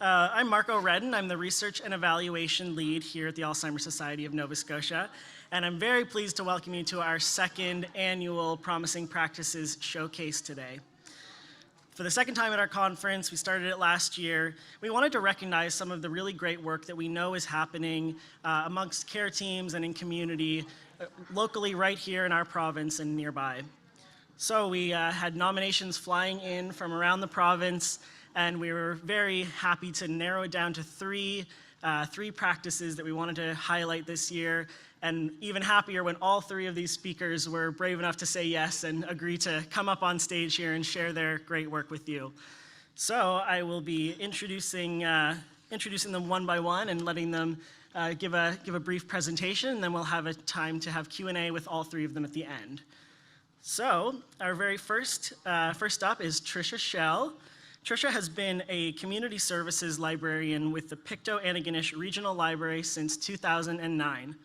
I'm Marco Redden. I'm the Research and Evaluation Lead here at the Alzheimer Society of Nova Scotia, and I'm very pleased to welcome you to our second annual Promising Practices Showcase today. For the second time at our conference, we started it last year, we wanted to recognize some of the really great work that we know is happening amongst care teams and in community, locally right here in our province and nearby. So we had nominations flying in from around the province, and we were very happy to narrow it down to three practices that we wanted to highlight this year, and even happier when all three of these speakers were brave enough to say yes and agree to come up on stage here and share their great work with you. So I will be introducing them one by one and letting them give a brief presentation, and then we'll have a time to have Q&A with all three of them at the end. So our very first up is Trecia Schell. Trecia has been a community services librarian with the Pictou-Antigonish Regional Library since 2009.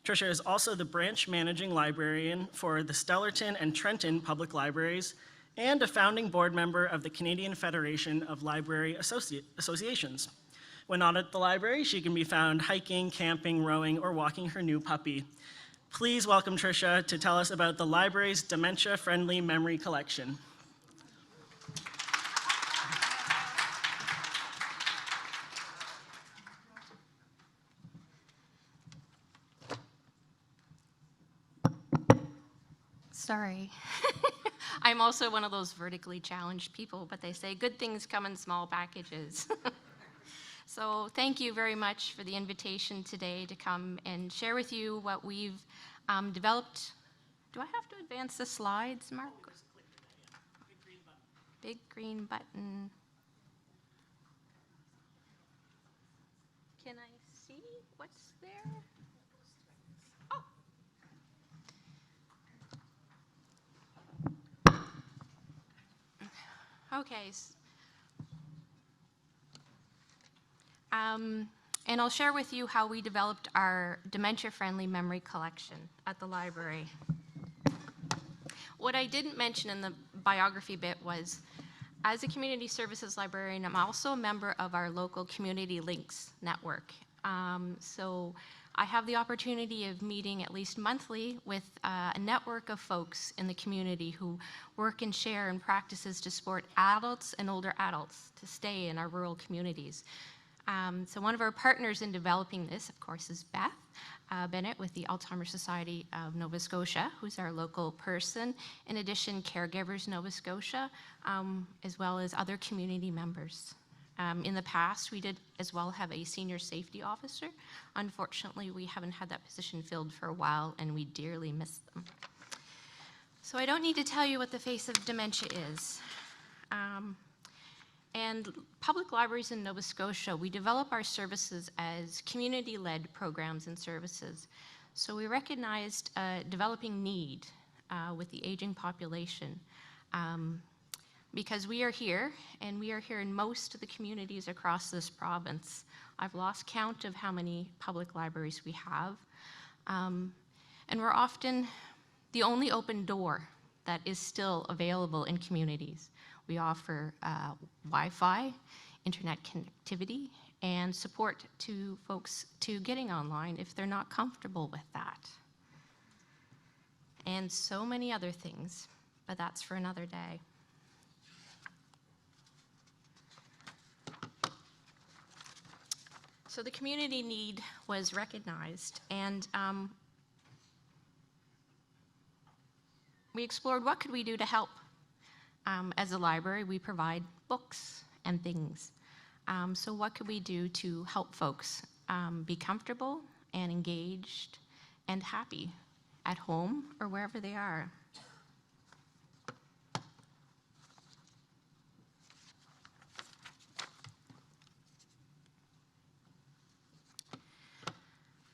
Trecia is also the branch managing librarian for the Stellarton and Trenton Public Libraries and a founding board member of the Canadian Federation of Library Associations. When not at the library, she can be found hiking, camping, rowing, or walking her new puppy. Please welcome Trecia to tell us about the library's dementia-friendly memory collection. Sorry. I'm also one of those vertically challenged people, but they say good things come in small packages. So thank you very much for the invitation today to come and share with you what we've developed. Do I have to advance the slides, Mark? Big green button. Can I see what's there? Oh. Okay. And I'll share with you how we developed our dementia-friendly memory collection at the library. What I didn't mention in the biography bit was, as a community services librarian, I'm also a member of our local Community Links network. So I have the opportunity of meeting at least monthly with a network of folks in the community who work and share in practices to support adults and older adults to stay in our rural communities. So one of our partners in developing this, of course, is Beth Bennett with the Alzheimer Society of Nova Scotia, who's our local person. In addition, Caregivers Nova Scotia, as well as other community members. In the past, we did as well have a senior safety officer. Unfortunately, we haven't had that position filled for a while, and we dearly miss them. So I don't need to tell you what the face of dementia is. And public libraries in Nova Scotia, we develop our services as community-led programs and services. So we recognized a developing need with the aging population because we are here, and we are here in most of the communities across this province. I've lost count of how many public libraries we have. And we're often the only open door that is still available in communities. We offer Wi-Fi, internet connectivity, and support to folks to getting online if they're not comfortable with that. And so many other things, but that's for another day. So the community need was recognized, and we explored what could we do to help. As a library, we provide books and things. So what could we do to help folks be comfortable and engaged and happy at home or wherever they are?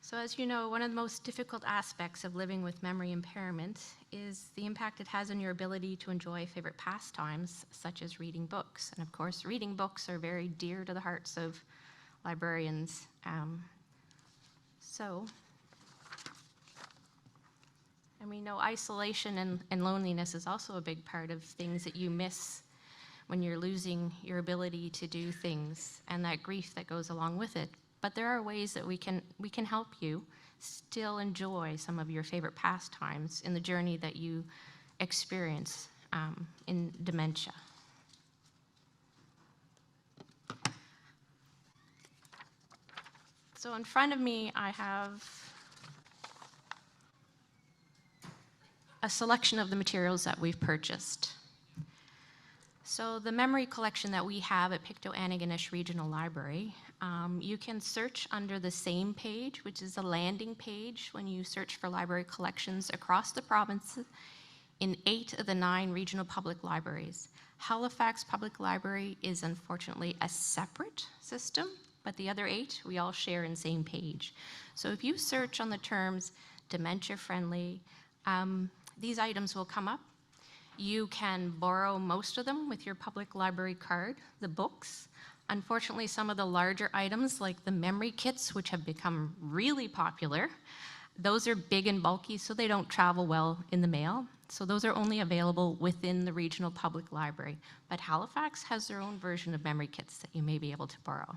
So as you know, one of the most difficult aspects of living with memory impairment is the impact it has on your ability to enjoy favorite pastimes, such as reading books. And of course, reading books are very dear to the hearts of librarians. And we know isolation and loneliness is also a big part of things that you miss when you're losing your ability to do things and that grief that goes along with it. But there are ways that we can help you still enjoy some of your favorite pastimes in the journey that you experience in dementia. So in front of me, I have a selection of the materials that we've purchased. So the memory collection that we have at Pictou-Antigonish Regional Library, you can search under the same page, which is the landing page when you search for library collections across the province in 8 of the 9 regional public libraries. Halifax Public Library is unfortunately a separate system, but the other 8, we all share in the same page. So if you search on the terms dementia friendly, these items will come up. You can borrow most of them with your public library card, the books. Unfortunately, some of the larger items like the memory kits, which have become really popular, those are big and bulky, so they don't travel well in the mail. So those are only available within the regional public library. But Halifax has their own version of memory kits that you may be able to borrow.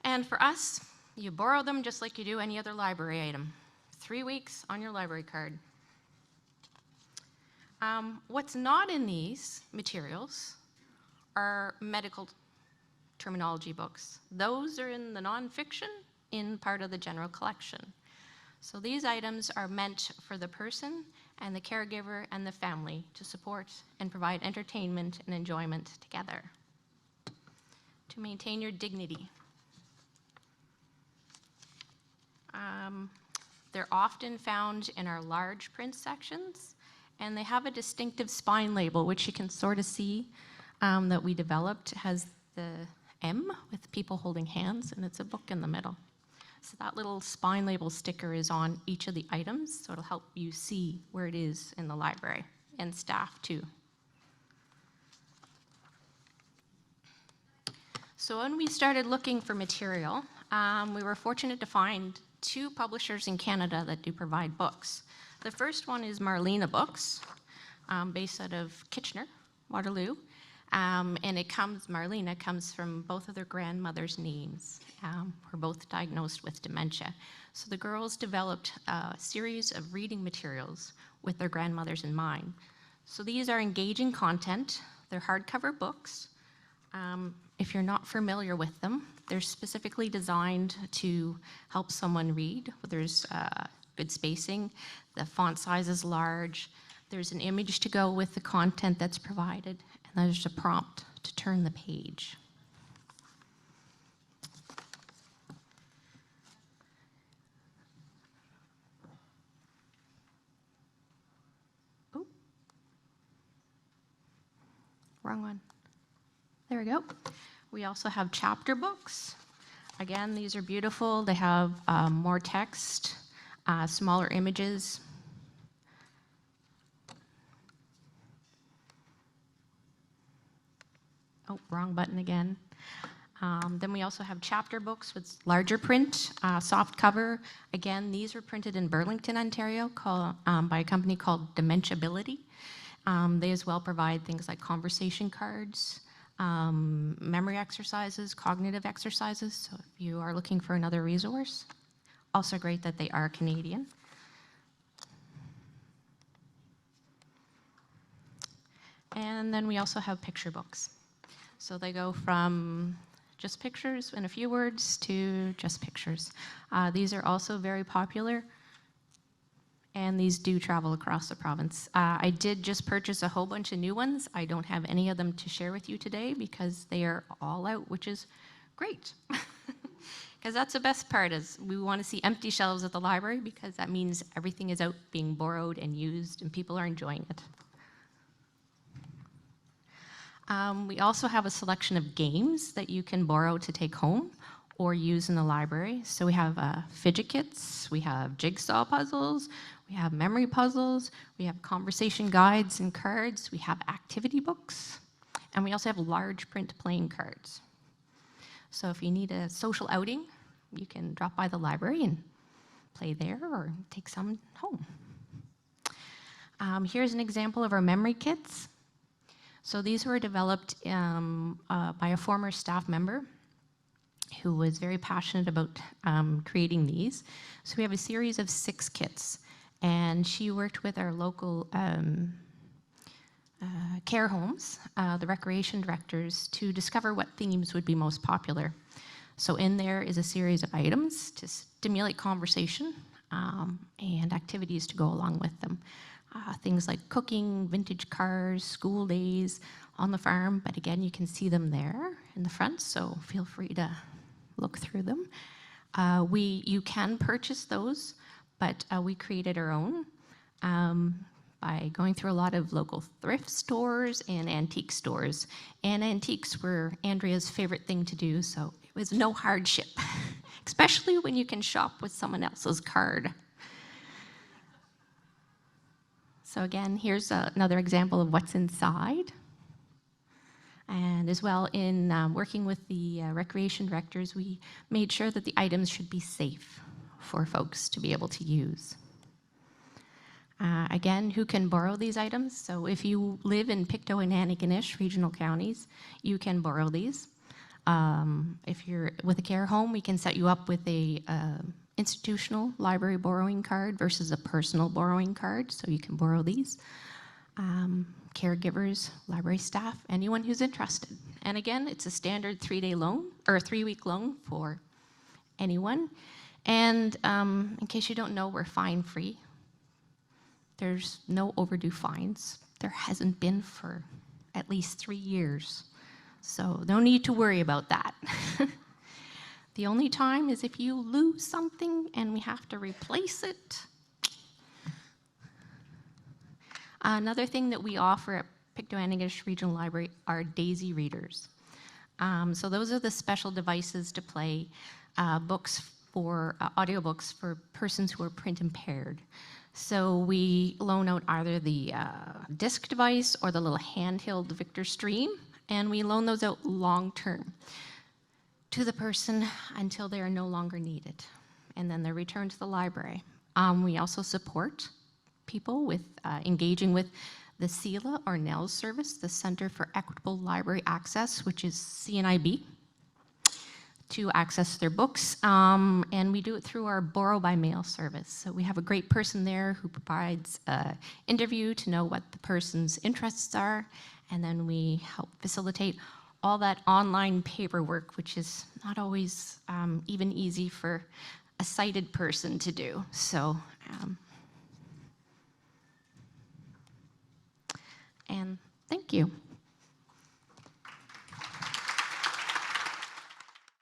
And for us, you borrow them just like you do any other library item. 3 weeks on your library card. What's not in these materials are medical terminology books. Those are in the nonfiction in part of the general collection. So these items are meant for the person and the caregiver and the family to support and provide entertainment and enjoyment together. To maintain your dignity. They're often found in our large print sections, and they have a distinctive spine label, which you can sort of see that we developed. It has the M with people holding hands, and it's a book in the middle. So that little spine label sticker is on each of the items, so it'll help you see where it is in the library, and staff too. So when we started looking for material, we were fortunate to find 2 publishers in Canada that do provide books. The first one is Marlena Books, based out of Kitchener, Waterloo. And Marlena comes from both of their grandmothers' names, who were both diagnosed with dementia. So the girls developed a series of reading materials with their grandmothers in mind. So these are engaging content. They're hardcover books. If you're not familiar with them, they're specifically designed to help someone read. There's good spacing. The font size is large. There's an image to go with the content that's provided, and there's a prompt to turn the page. Oh, wrong one. There we go. We also have chapter books. Again, these are beautiful. They have more text, smaller images. Oh, wrong button again. Then we also have chapter books with larger print, soft cover. Again, these were printed in Burlington, Ontario, by a company called Dementiability. They as well provide things like conversation cards, memory exercises, cognitive exercises, so if you are looking for another resource. Also great that they are Canadian. And then we also have picture books. So they go from just pictures in a few words to just pictures. These are also very popular, and these do travel across the province. I did just purchase a whole bunch of new ones. I don't have any of them to share with you today because they are all out, which is great. Because that's the best part, is we want to see empty shelves at the library, because that means everything is out being borrowed and used and people are enjoying it. We also have a selection of games that you can borrow to take home or use in the library. So we have fidget kits, we have jigsaw puzzles, we have memory puzzles, we have conversation guides and cards, we have activity books, and we also have large print playing cards. So if you need a social outing, you can drop by the library and play there or take some home. Here's an example of our memory kits. So these were developed by a former staff member who was very passionate about creating these. So we have a series of 6 kits, and she worked with our local care homes, the recreation directors, to discover what themes would be most popular. So in there is a series of items to stimulate conversation and activities to go along with them. Things like cooking, vintage cars, school days on the farm, but again, you can see them there in the front, so feel free to look through them. You can purchase those, but we created our own by going through a lot of local thrift stores and antique stores. And antiques were Andrea's favorite thing to do, so it was no hardship, especially when you can shop with someone else's card. So again, here's another example of what's inside. And as well, in working with the recreation directors, we made sure that the items should be safe for folks to be able to use. Again, who can borrow these items? So if you live in Pictou-Antigonish regional counties, you can borrow these. If you're with a care home, we can set you up with a institutional library borrowing card versus a personal borrowing card, so you can borrow these. Caregivers, library staff, anyone who's interested. And again, it's a standard 3-day loan, or a 3-week loan for anyone. And in case you don't know, we're fine-free. There's no overdue fines. There hasn't been for at least 3 years. So no need to worry about that. The only time is if you lose something and we have to replace it. Another thing that we offer at Pictou-Antigonish Regional Library are daisy readers. So those are the special devices to play audiobooks for persons who are print impaired. So we loan out either the disc device or the little handheld Victor Stream, and we loan those out long term to the person until they are no longer needed, and then they're returned to the library. We also support people with engaging with the CELA or NELS service, the Center for Equitable Library Access, which is CNIB, to access their books, and we do it through our Borrow by Mail service. So we have a great person there who provides an interview to know what the person's interests are, and then we help facilitate all that online paperwork, which is not always even easy for a sighted person to do. So, and thank you.